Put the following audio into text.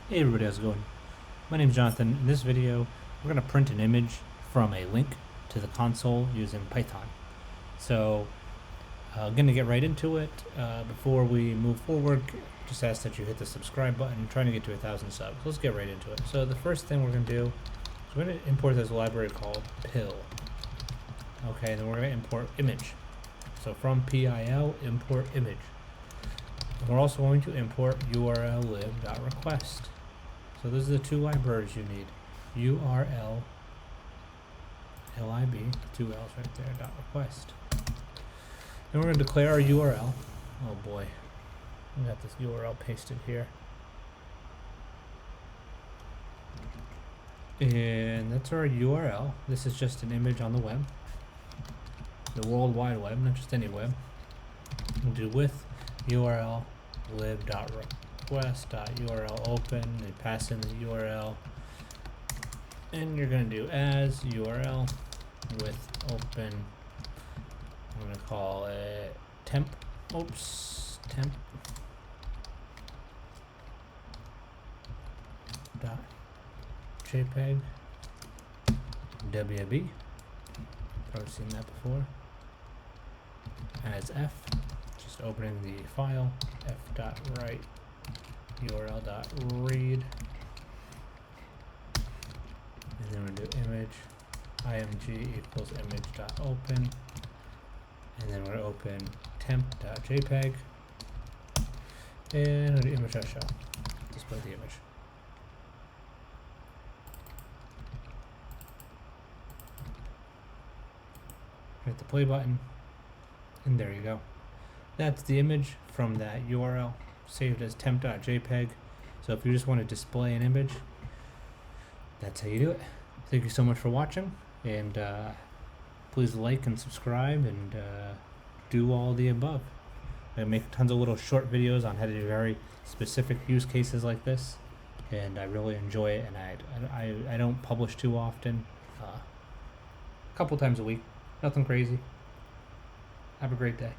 Hey everybody, how's it going? My name's Jonathan. In this video, we're going to print an image from a link to the console using Python. So, I'm going to get right into it. Before we move forward, just ask that you hit the subscribe button. I'm trying to get to 1,000 subs. Let's get right into it. So the first thing we're going to do is we're going to import this library called PIL. Okay, then we're going to import image. So from PIL, import image. And we're also going to import url_lib.request. So those are the two libraries you need. URL lib, two L's right there, dot request. Then we're going to declare our URL. Oh boy, we got this URL pasted here. And that's our URL. This is just an image on the web. The World Wide Web, not just any web. We'll do with URL lib.request.url open and pass in the URL. And you're going to do as URL with open. I'm going to call it temp. Temp. Dot JPEG. WB. Probably seen that before. As F. Just opening the file. F.write. URL.read. And then we're going to do image img equals image.open, and then we're going to open temp.jpg, and we'll do image.show, display the image. Hit the play button, and there you go. That's the image from that URL, saved as temp.jpg. So if you just want to display an image, that's how you do it. Thank you so much for watching, and please like and subscribe and do all the above. I make tons of little short videos on how to do very specific use cases like this, and I really enjoy it, and I don't publish too often, a couple times a week, nothing crazy. Have a great day.